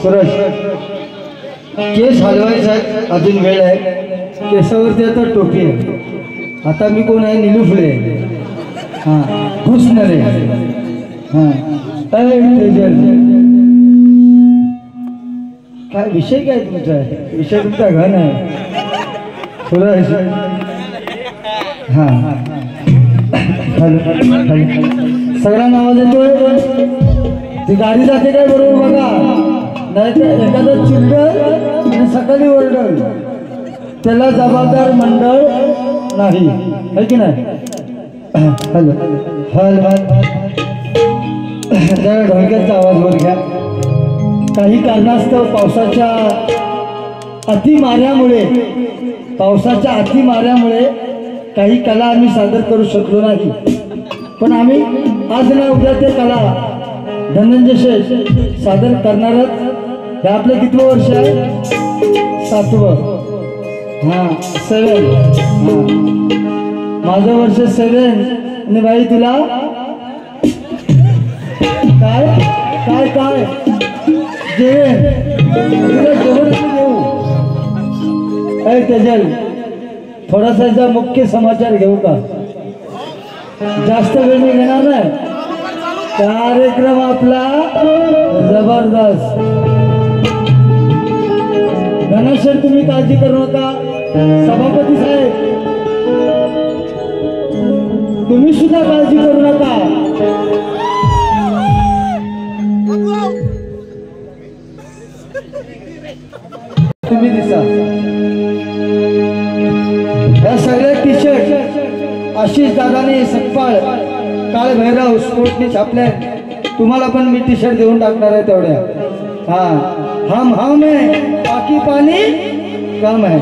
सुरेश केस हलवायचा आहे, अजून वेळ आहे. केसावरती आता टोपी आहे. आता मी कोण आहे? नीलू फुले. हां हुस्न रे. हां काय विषय काय तुमचा आहे? विषय तुमचा घन आहे सुरेश. हां सगळ्यांना आवाज येतोय? ती गाडी जाते काय बरोबर बघा, नाही तर एखादं चिल्डर आणि सकाळी ओरडल त्याला जबाबदार मंडळ नाही, है की नाही? हॅलो हॅलो जरा ढोलक्याचा आवाज वर घ्या. काही कारणास्तव पावसाच्या अति माऱ्यामुळे काही कला आम्ही सादर करू शकलो नाही, पण आम्ही आज ना उद्या ते कला धनंजय शेठ सादर करणारच. हे आपलं कितवं वर्ष आहे? 7वं. हां 7. हां माझं वर्ष 7. आणि बाई तुला काय काय काय जेवण तुला जेवण देऊ? तेजल थोडासा याचा मुख्य समाचार घेऊ का? जास्त वेळ मी घेणार नाही. कार्यक्रम आपला जबरदस्त. गणेशर तुम्ही काळजी करू नका. सभापती साहेब तुम्ही सुद्धा काळजी करू नका. तुम्ही दिसा. या सगळ्या टी शर्ट आशिष दादाने सकपाळ काळ भैरव स्पोर्टने छापले. तुम्हाला पण मी टी शर्ट देऊन टाकणार आहे तेवढ्या. हम है बाकी पानी कम है.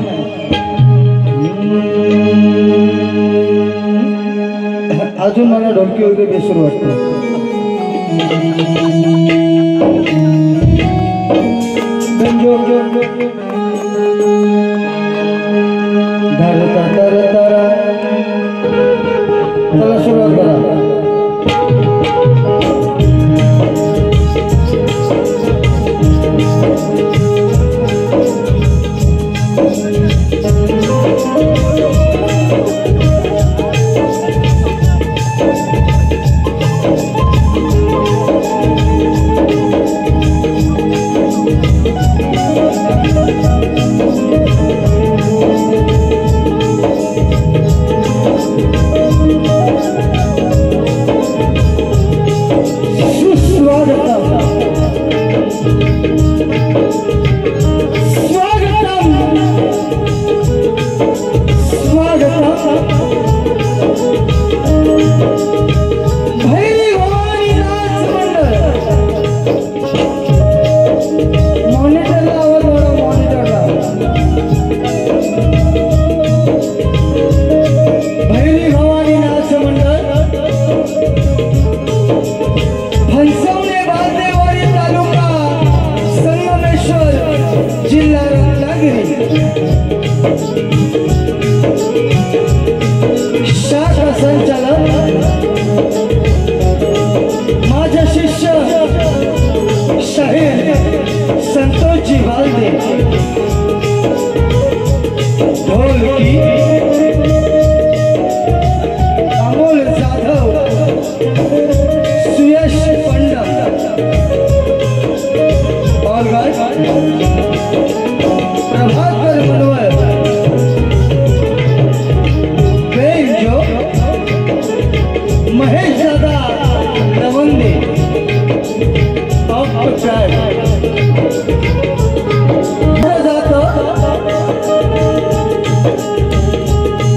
अजून मला ढोलकी वगैरे बेसूर वाटतो. धरता तरतरा चला सुरुवात करा. शाखा संचालक माझे शिष्य शाहीर संतोषजी वालदे. ढोलकी अमोल जाधव सुयश पंडित. और प्रभाकर मनोहर बेंजो महेश दादा रवंदे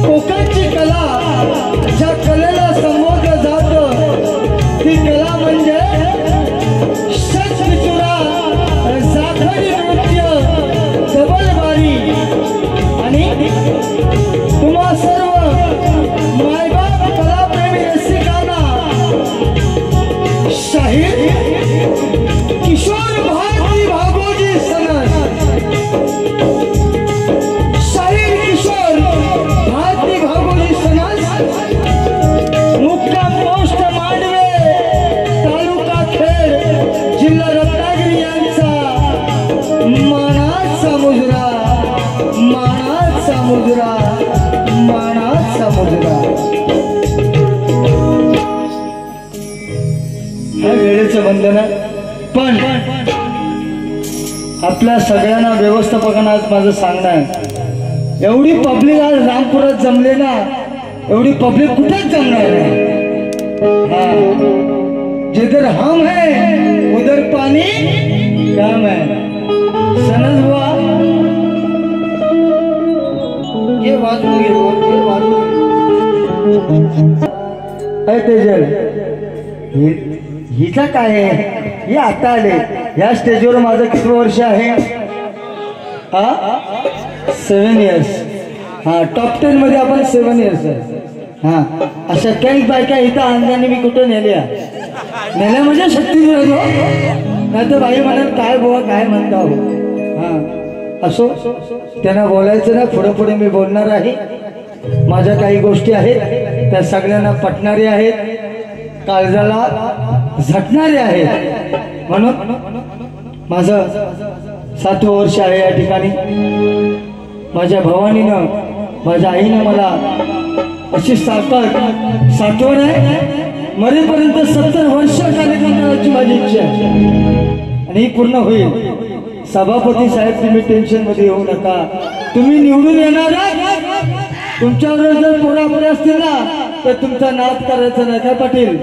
कोकणची कला ज्या कलेला संबोधलं जातं ती कला म्हणजे शतविचुरा जाखडी नृत्य डबलबारी. आणि तुम्हा सर्व मायबाप कलाप्रेमी रसिकांना शाहीर किशोर भारती भागोजी सनस. शाहीर किशोर भारती भागोजी सनस मुक्काम पोस्ट मांडवे तालुका खेड जिल्हा रत्नागिरी यांचा मानाचा मुजरा मानाचा मुजरा मानाचा मुजरा. हे वेळेचं बंधन पण आपल्या सगळ्यांना व्यवस्थापकांना आज माझं सांगणं आहे. एवढी पब्लिक आज रामपुरात जमले ना, एवढी पब्लिक कुठेच जमणार नाही. जिधर हम है उधर पानी कम है. सनस हुआ ये वाजू तेजल हिचा काय आहे. हे आता आले या स्टेजवर. माझं किती वर्ष आहे? 7 इयर्स. टॉप 10 मध्ये आपण 7 इयर्स आहे. अशा काही बायका इथं अंगाने मी कुठं नेल्या म्हणजे शक्ती मिळतो. नाही तर बाई म्हणाल काय बोवा काय म्हणता हो. असो त्यांना बोलायचं ना. पुढे पुढे मी बोलणार आहे. माझ्या काही गोष्टी आहेत त्या सगळ्यांना पटणाऱ्या आहेत, काळजाला झटणारे आहेत. म्हणून माझं 7वं वर्ष आहे या ठिकाणी. माझ्या भवानीनं माझ्या आईने मला अशी साठवण आहे, मरेपर्यंत 70 वर्ष कार्यक्रम करायची माझी इच्छा आहे आणि ही पूर्ण होईल. सभापती साहेब तुम्ही टेन्शन मध्ये येऊ नका, तुम्ही निवडून येणार. तुमच्यावर जर पोरापुरे असतील ना तर तुमचा नाद करायचा नाही. काय पाटील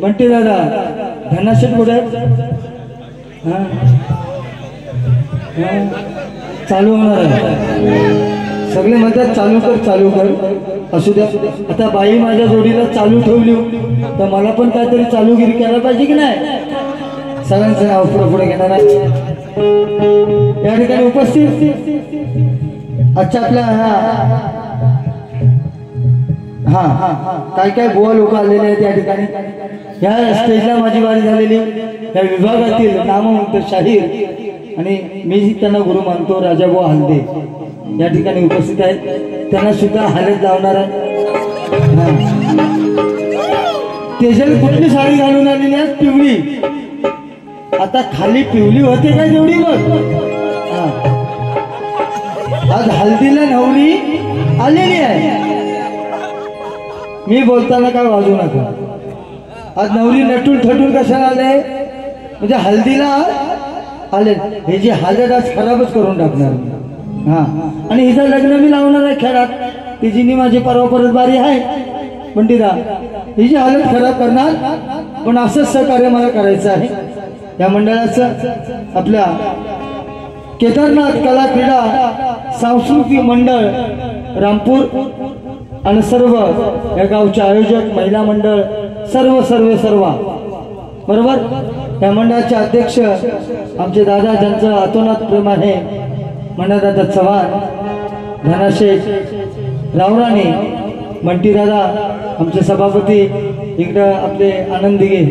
बंटी दादा धनाशेट पुढे चालू होणार आहे. सगळे म्हणतात चालू कर चालू कर, असू द्या. आता बाई माझ्या जोडीला चालू ठेवली तर मला पण काहीतरी चालूगिरी करायला पाहिजे की नाही. सगळ्यांचं नाव पुढे पुढे घेणार आहे. या ठिकाणी उपस्थित अच्छा आपल्या काय काय बुवा लोक आलेले आहेत या ठिकाणी. या स्टेजला माझी वारी झालेली या विभागातील नामवंत शाहीर आणि मी त्यांना गुरु मानतो राजाबुवा हलदे या ठिकाणी उपस्थित आहेत. त्यांना सुद्धा हालत लावणार आहे. तेजल कुठली साडी घालून आलेली आहे? पिवळी. आता खाली पिवली होते काय जेवढी मग आज हल्दीला नवरी आलेली आहे. मी बोलताना काय वाजू नका. आज नवरी नटून थटून कशाला आले म्हणजे हल्दीला आले. हे जी हालत आज खराबच करून टाकणार. आणि हिचं लग्न मी लावणार आहे खेळात. तिची माझी परवा परत बारी आहे पंडिता. हिची हालत खराब करणार पण असंच सहकार्य मला करायचं आहे. या मंडळाचं आपल्या केदारनाथ कला क्रीडा सांस्कृतिक मंडळ रामपूर आणि सर्व या गावचे आयोजक महिला मंडळ सर्व बरोबर. या मंडळाचे अध्यक्ष आमचे दादा ज्यांचं अतोनात प्रेम आहे मंडळदादा चव्हाण, धनाशेठ रावराणे, मंटी दादा आमचे सभापती. इकडं आपले आनंद दिघे.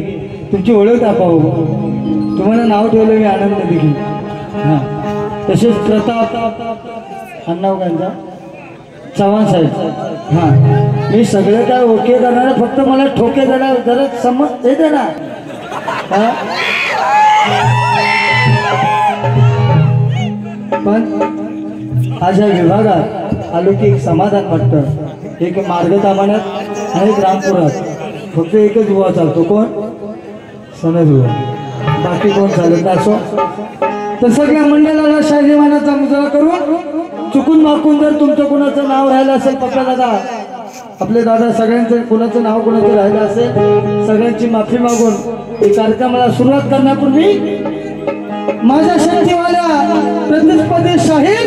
तुमची ओळख दाखवा. तुम्हाला नाव ठेवलं मी आनंद दिघे. तसेच प्रताप अण्णावकांचा चव्हाण साहेब. मी सगळं काय ओके करणार, फक्त मला ठोके देणार जरा समज येते ना. पण आज या विभागात आलो की एक समाधान वाटतं. एक मार्ग तामाण्यात आणि एक रामपुरात फक्त एकच बुवा चालतो. कोण? सनद बुवा. बाकी कोण चालत असो. तर सगळ्या मंडळाला शाहीमानाचा मुजरा करून चुकून माकून जर तुमचं कुणाचं नाव राहिलं असेल पक्का दादा आपले दादा सगळ्यांचं कुणाचं नाव कुणाचं राहिलं असेल सगळ्यांची माफी मागून या कार्यक्रमाला सुरुवात करण्यापूर्वी माझ्या शक्तीवाल्या प्रतिस्पर्धी शाहीर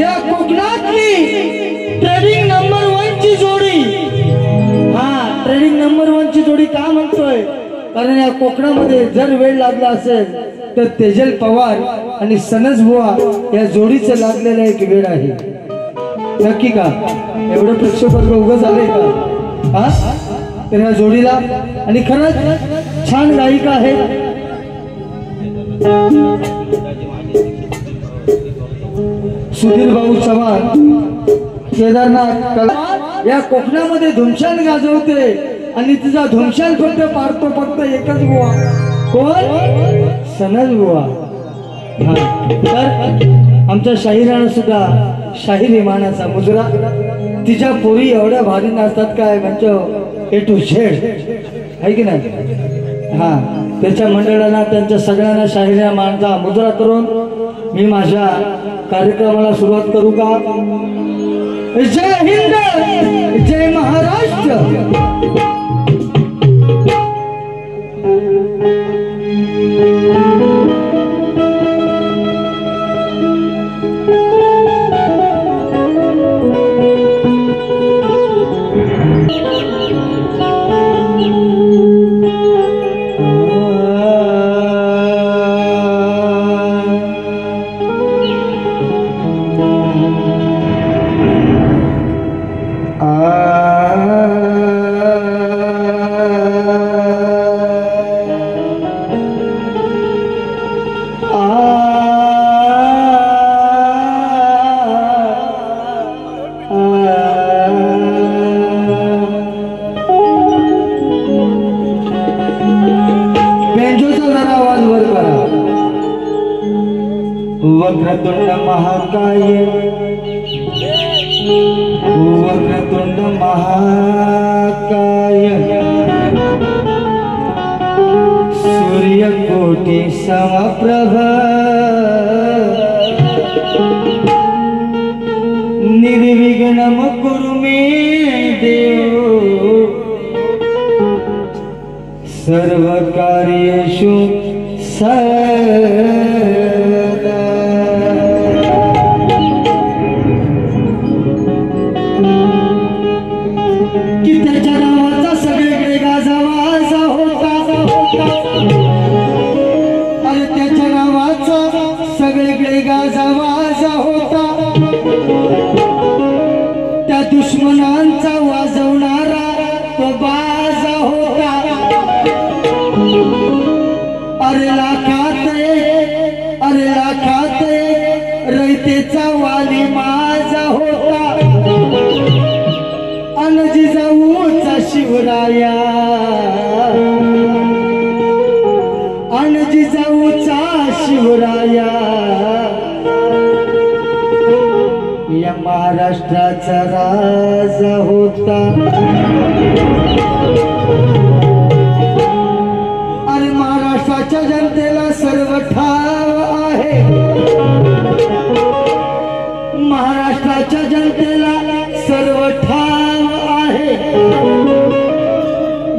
या कोकणातली ट्रेडिंग नंबर 1 ची जोडी. ट्रेडिंग नंबर 1 ची जोडी का म्हणतोय कारण या कोकणामध्ये जर वेळ लागला असेल तर तेजल पवार आणि सनज बुवा या जोडीचं लागलेलं एक वेळ आहे. नक्की का? एवढं प्रेक्षक वर्ग उभं झालंय का? तर या जोडीला आणि खरंच छान गायिका आहे. सुधीर भाऊ चव्हाण केदारनाथ कला या कोकणामध्ये धुमशान गाजवते आणि तिचा धुमशान फक्त पाडतो फक्त एकच बुवा. कोण? सनज बुवा. तर आमच्या शाहिरानं सुद्धा शाहीर इमानाचा मुजरा. तिच्या पोरी एवढ्या भारी नाचतात काय म्हणजे A to Z आहे की नाही. त्याच्या मंडळाला त्यांच्या सगळ्यांना शाहीर इमानाचा मुजरा करून मी माझ्या कार्यक्रमाला सुरुवात करू का? जय हिंद जय महाराष्ट्र. वक्रतुंड महाकाय वक्रतुंड महाकाय सूर्यकोटि समप्रभ निर्विघ्नं कुरु मे देव सर्वकार्येषु सदा। की त्याच्या नावाचा सगळीकडे गाजावाजा होता, अरे त्याच्या नावाचा सगळीकडे गाजावाजा होता, त्या दुश्मनांचा वाजवणारा तो बाजा होता। अरे लाखात रयतेचा वाली माझा होता, अन जिजाऊचा शिवराया, अन जिजाऊचा शिवराया या महाराष्ट्राचा राजा होता। अरे महाराष्ट्राच्या जनतेला सर्व ठाव आहे, महाराष्ट्राच्या जनतेला सर्व ठाव आहे।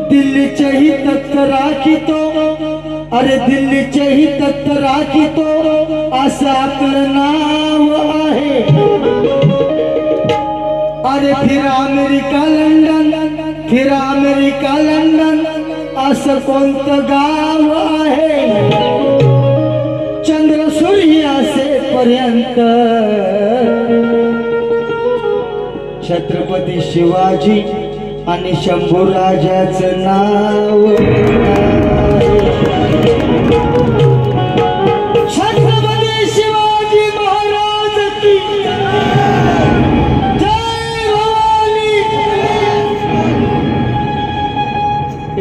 दिल्लीचेही तख्त राखितो, अरे दिल्लीचेही तख्त राखितो असं आपलं नाव आहे। अरे फिर अमेरिका लंडन असं कोणतं गाव आहे, चंद्र सूर्य असेपर्यंत छत्रपती शिवाजी आणि शंभूराजाचं नाव छत्रपती शिवाजी महाराज की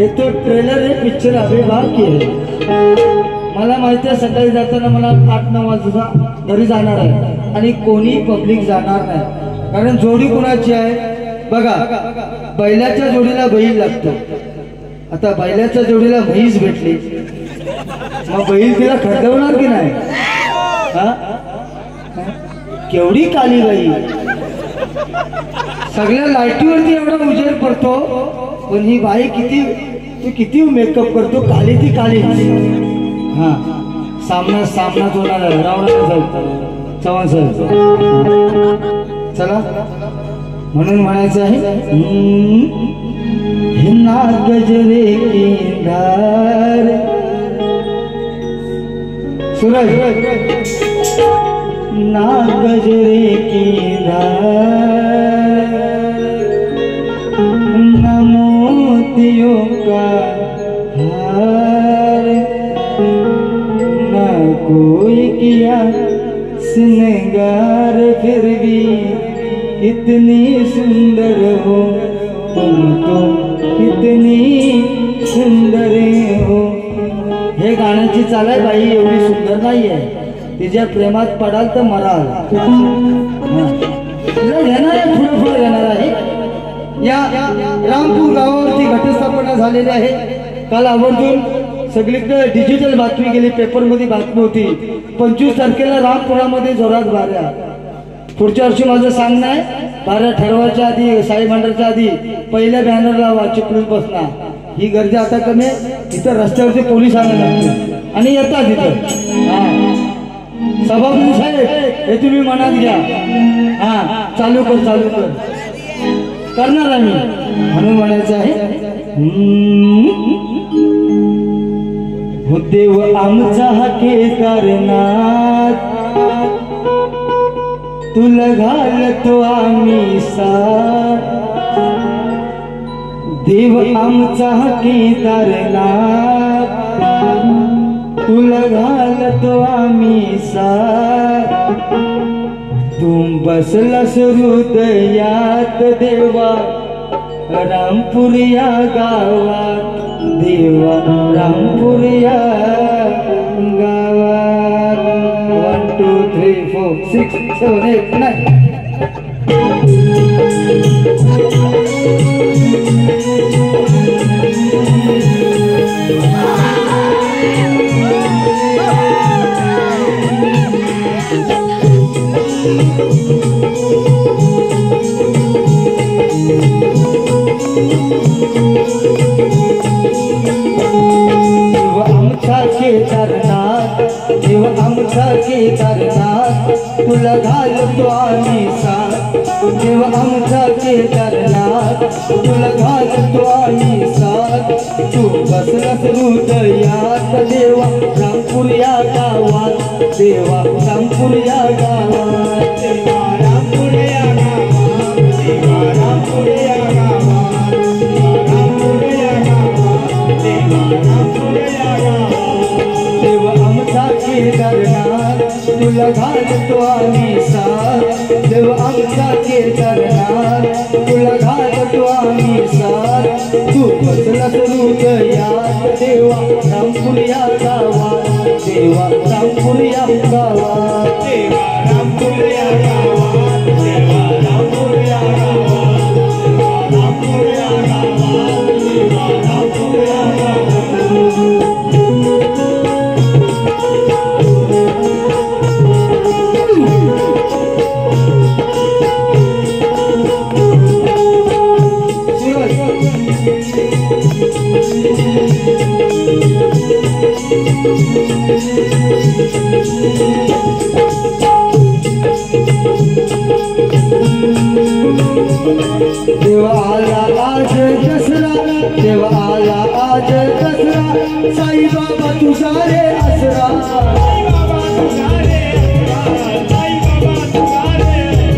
ये तो ट्रेलर है, पिक्चर अभी बाकी है। मला माहिती आहे सकाळी जाताना मला 8-9 वाजता घरी जाणार आहे आणि कोणी पब्लिक जाणार नाही, कारण जोडी कुणाची आहे बघा। बैलाच्या जोडीला बैल लागतो, आता बैलाच्या जोडीला म्हैस भेटली, मग बैल तिला खडकवणार की नाही? हा, केवढी काली बाई, सगळ्या लाईटीवरती एवढा उजेड पडतो, पण ही बाई किती मेकअप करतो, काली ती काली। हा, सामना होणार आहे, रावणाला जाऊ चव्हाण साहेब, चला म्हणून म्हणायचं आहे, हे ना गजरे केदार सूरज ना गजरे केदार न मोतियों का हार न कोई किया श्रृंगार फिर भी कितनी सुंदर हो तुम तो कितनी सुंदर हो। हे गाण्याची चाल आहे बाई, एवढी सुंदर नाही आहे, तिच्या प्रेमात पडाल तर मराल। घेणार आहे, पुढे घेणार आहे। या रामपूर गावावरती घटस्थापना झालेली आहे। काल आवर्जून सगळीकडे डिजिटल बातमी गेली, पेपरमध्ये बातमी होती 25 तारखेला रामपुरामध्ये जोरात बाऱ्या। पुढच्या वर्षी माझं सांगणं आहे, बाऱ्या ठरवायच्या आधी साई मंडळाच्या आधी पहिल्या बॅनर लावा, चिपळूण बसना। ही गर्दी आता कमी आहे, इथं रस्त्यावरती पोलीस आणायला लागतात आणि येतात इथं। हा, सभापती साहेब हे तुम्ही मनात घ्या, हा चालू कर करणार आम्ही, म्हणून म्हणायचं आहे, हो देव आमचा हके करणार तुला घालतो आम्ही साथ, देव आमचा हकीदार नाथ तुला घालतो आम्ही साथ, तुम बसलास हृदयात देवा रामपूर या गावात, देवा रामपूर या गावात। 1 2 3 4 6 7 8 9 आमचा केदारनाथ देव आमचा केदारनाथ तुला घालतो आम्ही साथ देव आमचा केदारनाथ तुला घालतो आम्ही साथ तू बसलास हृदयात देवा रामपूर या गावात देवा रामपूर या गावात देवा रामपूर या गावात देवा रामपूर या गावात रामपूर या गावात देवा रामपूर या गावात देव आमचा केदारनाथ तुला घालतो आम्ही साथ देव आमचा केदारनाथ तुला घालतो आम्ही साथ तू बसलास हृदयात देवा रामपूर या गावात देवा रामपूर या गावात देवा रामपूर या गावात देवा रामपूर या गावात रामपूर या गावात देवा रामपूर या गावात देवा आला आज दसरा देवा आला आज दसरा साई बाबा तुझा रे आसरा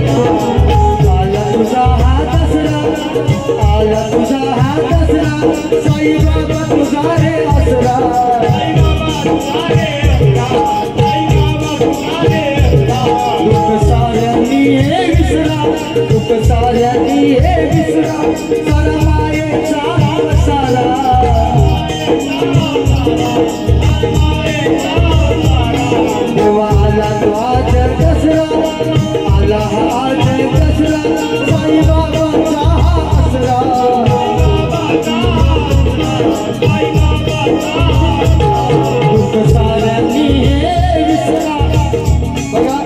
आला तुझा हा दसरा आला तुझा हा दसरा साई बाबा तुझा रे आसरा दुःख साऱ्यांनी हे विसरा दुःख साऱ्यांनी हे विसरा सारा मायेचा सारा देवा आला तो आज दसरा आला हा आज दसरा साई बाबाचा हा आसरा दुःख साऱ्यांनी हे विसरा बघा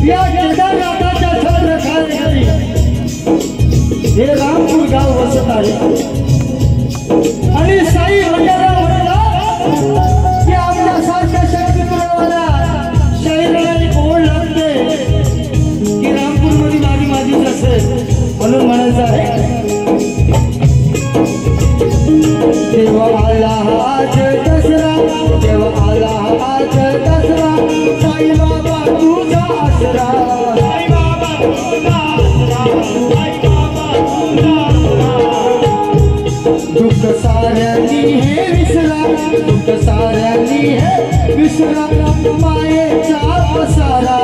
या केदारनाथाच्या चंद्रखाली हे रामपूर गाव वसत आहे आणि साई भंडारा म्हणला की आमच्यासारख्या शक्तीपुरावाला शरीराने ओढ लागते की रामपूर मध्ये माझीच असेल म्हणून म्हणायचं आहे देवा आला आज दसरा देवा आला आज दसरा साई बाबा तुझा आसरा दुःख साऱ्यांनी हे विसरा दुःख साऱ्यांनी हे विसरा मायेचा पसारा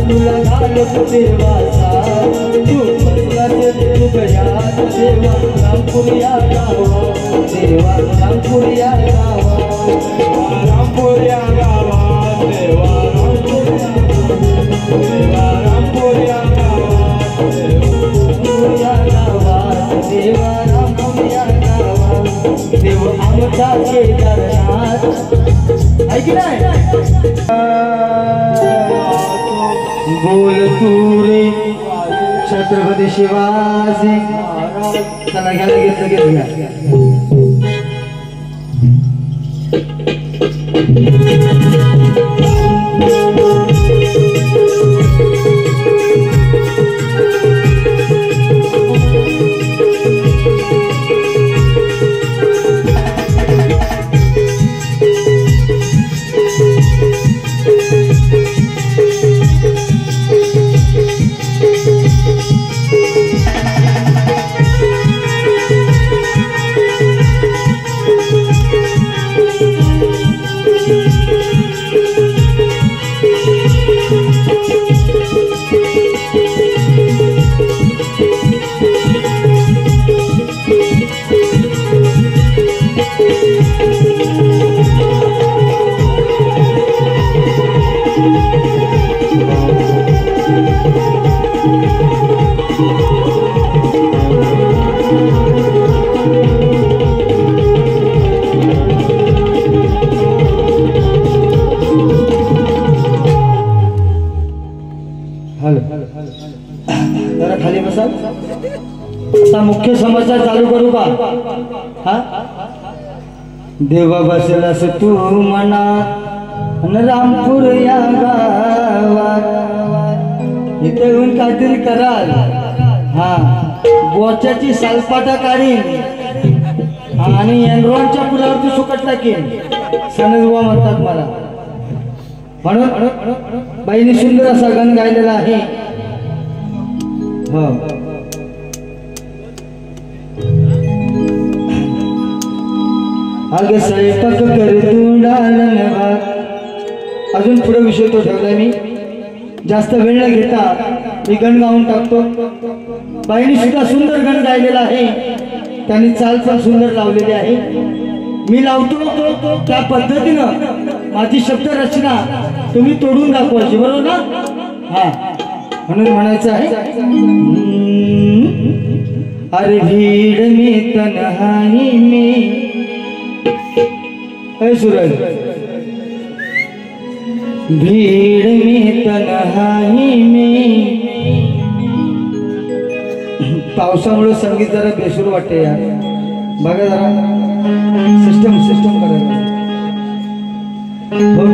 तुला घालतो देवाचा तू बसला ते तू गया देवा रामपूर या गावात, देवा रामपूर या गावात, रामपूर या गावात, देवा रामपूर या गावात, देवा रामपूर या गावात, देवा रामपूर या गावात, देव आमचा केदारनाथ. ऐक नाही बोल तू रे छत्रपती शिवाजी. चला घ्या घेतलं घ्या. जरा खाली बसा. आता मुख्य समाचार चालू करू का? हा देवा बसलास तू मनात अन रामपूर या गावात. इथे येऊन काहीतरी कराल. हा बोच्याची सालपाटा काढीन आणि एनरॉनच्या पुलावरती सुकट टाकीन. सनदुवा म्हणतात मला. म्हणून बाईने सुंदर असा गाणं गायलेला आहे. हो अगं स्वयंपाक कर तू डालन भात. अजून पुढे विषय तो ठेवला मी. जास्त वेळ न घेता मी गण गाऊन टाकतो. बाईने सुद्धा सुंदर गण गायलेला आहे. त्यांनी चाल पण सुंदर लावलेली आहे. मी लावतो त्या पद्धतीनं माझी शब्द रचना तुम्ही तोडून दाखवायची. बरोबर ना? हा म्हणून म्हणायचं आहे. अरे भीड़ में तन्हाई में सूरज भीड़ में तन्हाई में. पावसामुळे संगीत जरा बेसूर वाटते यार. बघा जरा सिस्टम करा.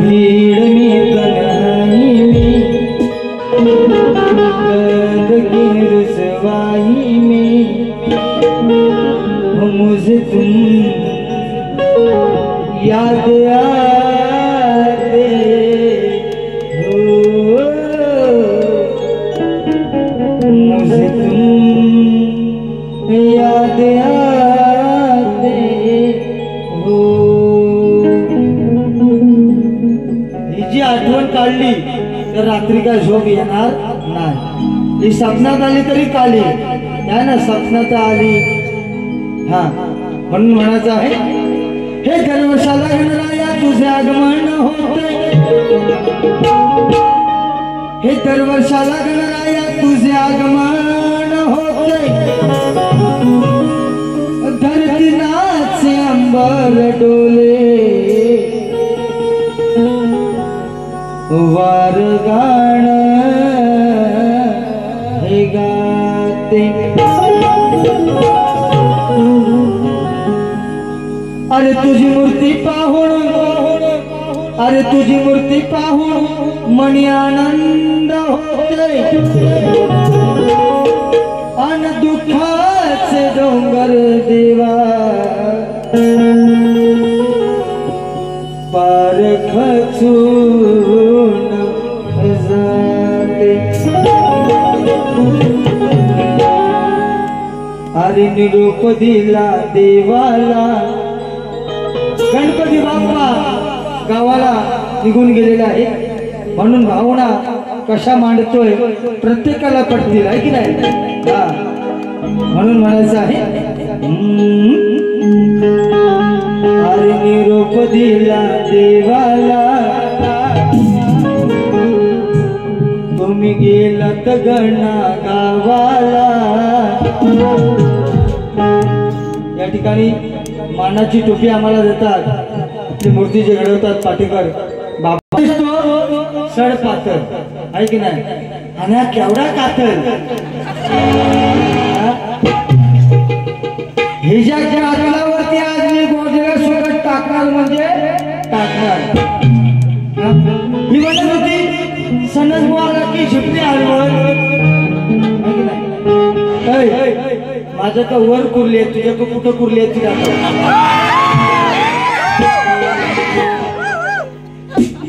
भीड़ में तन्हाई में की रुसवाई में मुझे तुम याद आते हो, मुझे तुम याद आते हो. ही जी आठवण काढली तर रात्री काय झोप येणार नाही. ही स्वप्नात आली तरी काली आहे ना. स्वप्नात आली. हा म्हणून म्हणायचं आहे. हे दरवर्षाला गणराया तुझे आगमन होते. हे दरवर्षाला गणराया तुझे आगमन होते. धरती नाचे अंबर डोले वार गाण हे गाते. अरे तुझी मूर्ती पाहून, अरे तुझी मूर्ती पाहून मनी आनंद होते. अन दुःखाचे डोंगर देवा पार खचून जाते. अरे निरोप दिला देवाला. गणपती बाप्पा गावाला निघून गेलेला आहे. म्हणून भावना कशा मांडतोय प्रत्येकाला पटतील आहे की नाही. म्हणून म्हणायचं आहे अरे निरोप दिला देवाला तुम्ही गेलात गणा गावाला. या ठिकाणी मानाची टोपी आम्हाला देतात आपली मूर्ती जे घडवतात पाटेकर बाबा सड पातळ आहे की नाही आणि केवढा कातळ हिच्याच्या अंगावरती आज मी गोडलेला सुकट टाकणार म्हणजे टाकणार. ही म्हणत होती सणस बुवाला की झिपणी हलवण माझ्या का वर कुरली आहे तुझ्या का कुठं कुरली आहे ती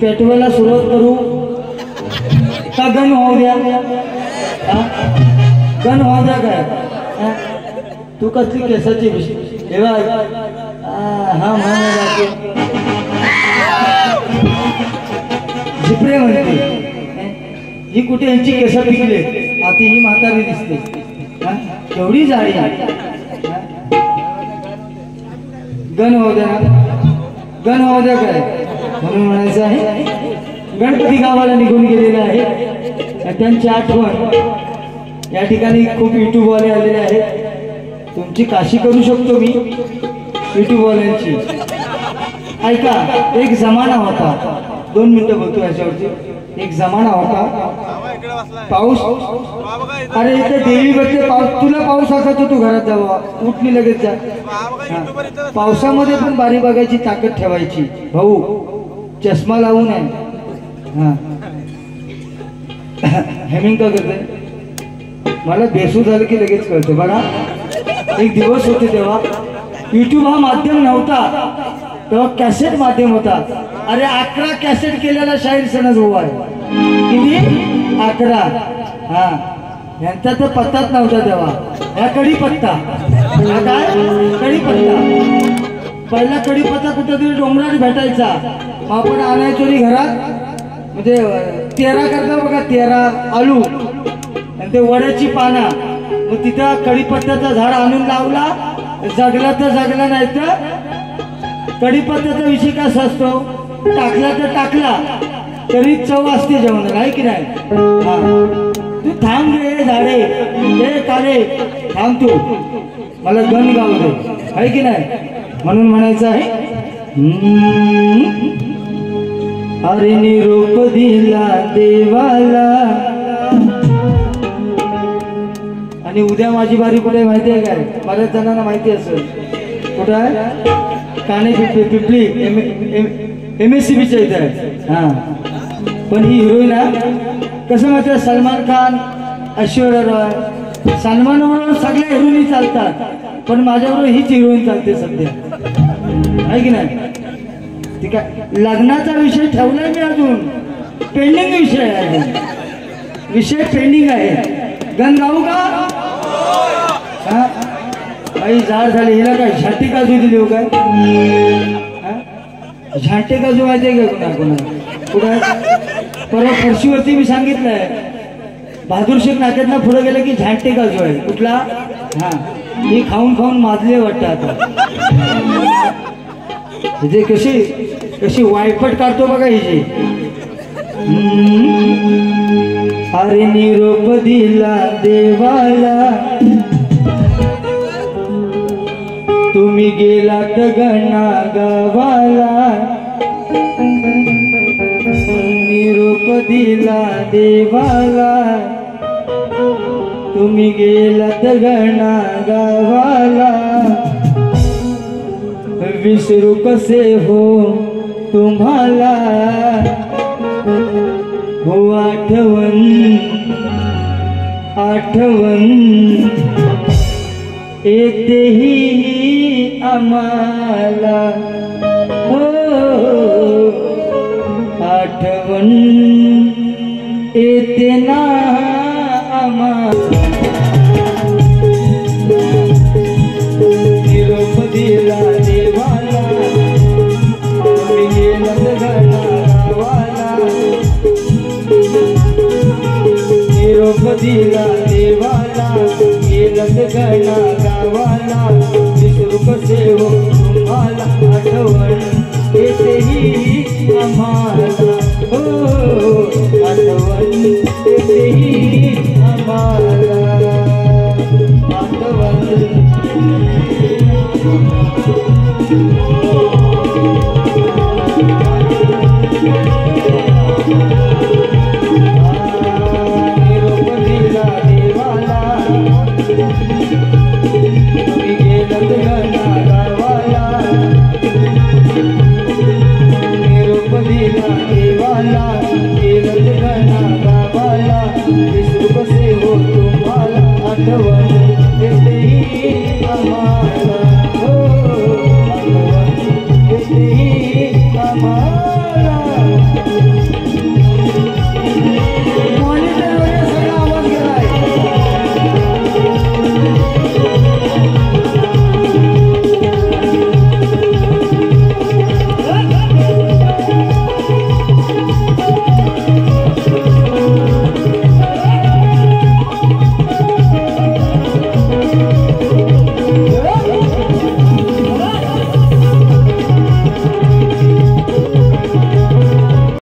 पेटवायला सुरुवात करू का गण होऊ द्या गण होऊ द्या काय तू कसली केसाची विषय हा म्हणते झिपरे म्हणते ही कुठे यांची केस पिकले आता ही म्हातारी दिसते केवढी जाळी गण होऊ द्या गण होऊ द्या काय म्हणून म्हणायचं आहे गणपती गावाला निघून गेलेले आहे त्यांची आठवण या ठिकाणी खूप युट्यूब वाले आलेले आहेत तुमची काशी करू शकतो मी युट्यूब वाल्यांची. ऐका एक जमाना होता 2 मिनिटं बोलतो याच्यावरती. एक जमाना होता पाऊस अरे इथे देवी बसले पाऊस तुला पाऊस असा तर तू घरात जावा उठली लगेच जा. पावसामध्ये पण बारी बघायची ताकद ठेवायची भाऊ चष्मा लावू नये. हा हेमिंग का करते मला बेसू झालं की लगेच कळतं बघा. एक दिवस होते तेव्हा युट्यूब हा माध्यम नव्हता तेव्हा कॅसेट माध्यम होता. अरे 11 कॅसेट केलेला शाहीर सणस भाऊ आहे किती 11. हा यांचा तर पत्ताच नव्हता तेव्हा. ह्या कडीपत्ता हा काय कडीपत्ता पहिला कडीपत्ता कुठेतरी डोंगरात भेटायचा मग आपण आणायचो घरात म्हणजे 13 करता बघा 13 आलू आणि ते वड्याची पाना मग तिथं कडीपत्त्याचा झाड आणून लावला जगला तर जगला नाही तर कडीपत्त्याचा विषय कसा असतो टाकला तर टाकला तरी चव असते जेवणाला आहे की नाही. तू थांब रे झाडे हे कारे थांब तू मला गण गाव दे आहे की नाही. म्हणून म्हणायचं आहे अरे निरोप दिला देवाला. आणि उद्या माझी बारी कुठे माहिती आहे काय बऱ्याच जणांना माहिती असेल कुठं आहे काने पिपली MSCBच्या इथे आहे. हा पण ही हिरोईन कसं माहिती आहे सलमान खान ऐश्वर्या रॉय सलमानबरोबर सगळ्या हिरोईनी चालतात पण माझ्याबरोबर हीच हिरोईन चालते सध्या आहे की नाही. ठीक आहे लग्नाचा विषय ठेवलाय मी अजून पेंडिंग विषय आहे विषय पेंडिंग आहे. गण गाऊ का हा काही झाड झाले हिला काय झाटी काजू दिली हो काय झाटे काजू माहिती आहे का कोणा कुठं परवा फरशीवरती मी सांगितलंय बहादूर शेख नाक्यातनं पुढे गेलं की झाटे काजू आहे कुठला हा ही खाऊन खाऊन माजले वाटतं आता म्हणजे कशी वायपट काढतो बघा हिची. अरे निरोप दिला देवाला तुम्ही गेलात गणा गावाला. निरोप दिला देवाला तुम्ही गेलात गणा गावाला. विसरू कसे हो तुम्हाला हो आठवण येतेही आम्हाला हो आठवण येते ना आम्हाला. निरोप दिला देवाला तुम्ही गेलात गणा गावाला. निरोप दिला देवाला गेलत गणा गावाला विसरू कसे हो तुम्हाला आठवण येतेही आम्हाला हो आठवण येतेही आम्हाला आठवण निरोप दिला देवाला तुम्ही गेलत गणा गावाला निरोप दिला देवाला गेलत गणा गावाला विसरू कसे हो तुम्हाला आठवण